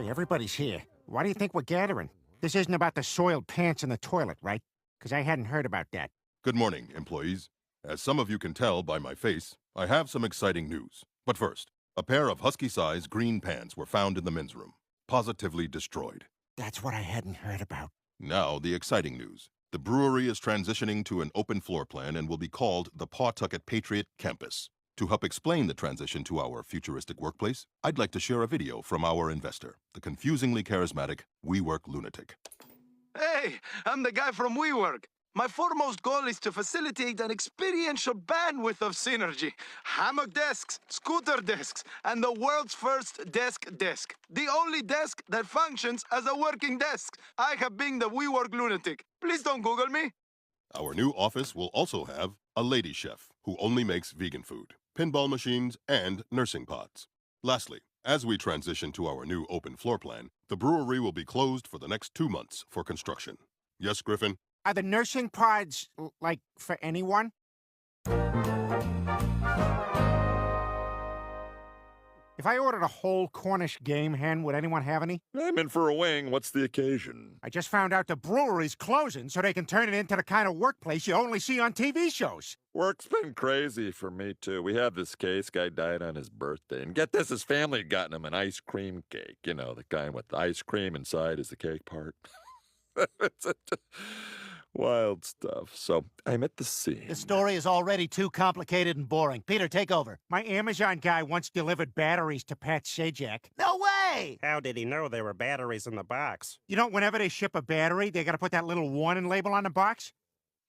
Hey, everybody's here. Why do you think we're gathering? This isn't about the soiled pants in the toilet, right? Because I hadn't heard about that. Good morning, employees. As some of you can tell by my face, I have some exciting news. But first, a pair of husky-size green pants were found in the men's room, positively destroyed. That's what I hadn't heard about. Now, the exciting news. The brewery is transitioning to an open floor plan and will be called the Pawtucket Patriot Campus. To help explain the transition to our futuristic workplace, I'd like to share a video from our investor, the confusingly charismatic WeWork lunatic. Hey, I'm the guy from WeWork. My foremost goal is to facilitate an experiential bandwidth of synergy. Hammock desks, scooter desks, and the world's first desk. The only desk that functions as a working desk. I have been the WeWork lunatic. Please don't Google me. Our new office will also have a lady chef who only makes vegan food, pinball machines, and nursing pods. Lastly, as we transition to our new open floor plan, the brewery will be closed for the next 2 months for construction. Yes, Griffin? Are the nursing pods, like, for anyone? If I ordered a whole Cornish game hen, would anyone have any? I'm in for a wing. What's the occasion? I just found out the brewery's closing so they can turn it into the kind of workplace you only see on TV shows. Work's been crazy for me, too. We have this case. Guy died on his birthday. And get this, his family had gotten him an ice cream cake. You know, the kind with the ice cream inside is the cake part. It's wild stuff. So I'm at the scene. The story is already too complicated and boring. Peter, take over. My Amazon guy once delivered batteries to Pat Sajak. No way! How did he know there were batteries in the box? You know, whenever they ship a battery, they gotta put that little warning label on the box?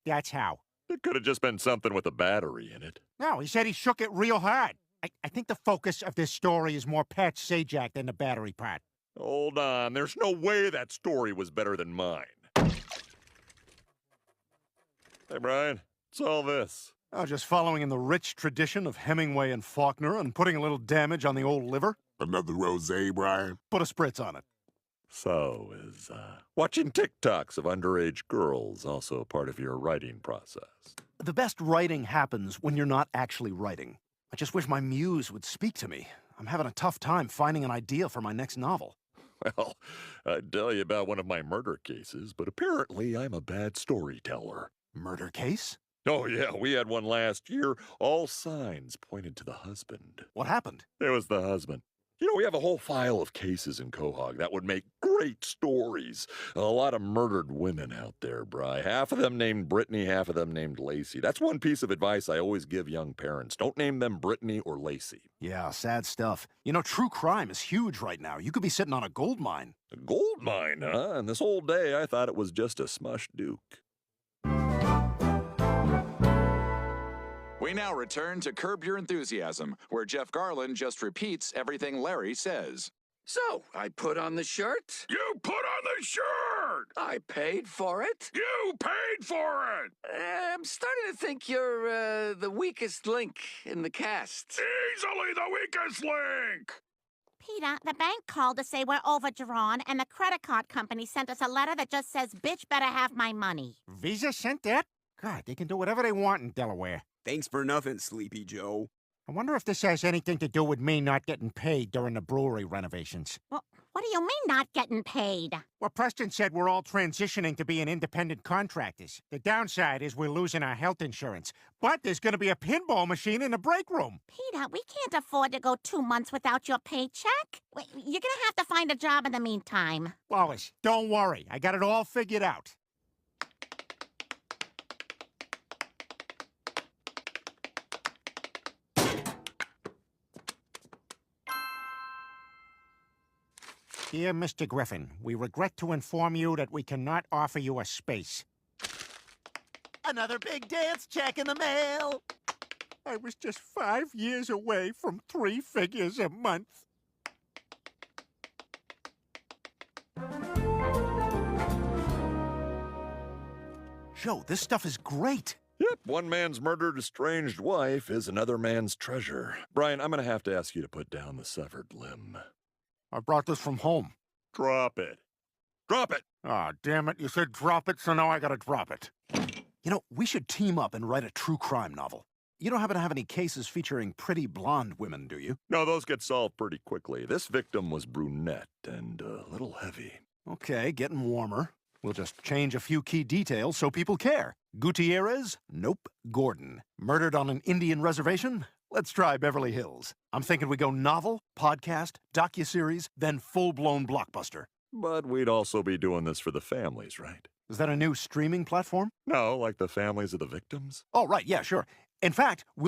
That's how. It could have just been something with a battery in it. No, he said he shook it real hard. I think the focus of this story is more Pat Sajak than the battery part. Hold on. There's no way that story was better than mine. Hey, Brian, what's all this? Oh, just following in the rich tradition of Hemingway and Faulkner and putting a little damage on the old liver. Another rosé, Brian? Put a spritz on it. So, is watching TikToks of underage girls also part of your writing process? The best writing happens when you're not actually writing. I just wish my muse would speak to me. I'm having a tough time finding an idea for my next novel. Well, I'd tell you about one of my murder cases, but apparently I'm a bad storyteller. Murder case? Oh, yeah, we had one last year. All signs pointed to the husband. What happened? It was the husband. You know, we have a whole file of cases in Quahog that would make great stories. A lot of murdered women out there, Bri. Half of them named Brittany, half of them named Lacey. That's one piece of advice I always give young parents. Don't name them Brittany or Lacey. Yeah, sad stuff. You know, true crime is huge right now. You could be sitting on a gold mine. A gold mine, huh? And this whole day I thought it was just a smush duke. We now return to Curb Your Enthusiasm, where Jeff Garlin just repeats everything Larry says. So, I put on the shirt. You put on the shirt! I paid for it. You paid for it! I'm starting to think you're the weakest link in the cast. Easily the weakest link! Peter, the bank called to say we're overdrawn, and the credit card company sent us a letter that just says, bitch better have my money. Visa sent that? God, they can do whatever they want in Delaware. Thanks for nothing, Sleepy Joe. I wonder if this has anything to do with me not getting paid during the brewery renovations. Well, what do you mean not getting paid? Well, Preston said we're all transitioning to being independent contractors. The downside is we're losing our health insurance. But there's going to be a pinball machine in the break room. Peter, we can't afford to go 2 months without your paycheck. Wait, you're going to have to find a job in the meantime. Lois, don't worry. I got it all figured out. Dear Mr. Griffin, we regret to inform you that we cannot offer you a space. Another big dance check in the mail. I was just 5 years away from 3 figures a month. Joe, this stuff is great. Yep, one man's murdered estranged wife is another man's treasure. Brian, I'm going to have to ask you to put down the severed limb. I brought this from home. Drop it. Drop it! Ah, damn it. You said drop it, so now I gotta drop it. You know, we should team up and write a true crime novel. You don't happen to have any cases featuring pretty blonde women, do you? No, those get solved pretty quickly. This victim was brunette and a little heavy. Okay, getting warmer. We'll just change a few key details so people care. Gutierrez? Nope. Gordon. Murdered on an Indian reservation? Let's try Beverly Hills. I'm thinking we go novel, podcast, docuseries, then full-blown blockbuster. But we'd also be doing this for the families, right? Is that a new streaming platform? No, like the families of the victims? Oh, right, yeah, sure. In fact,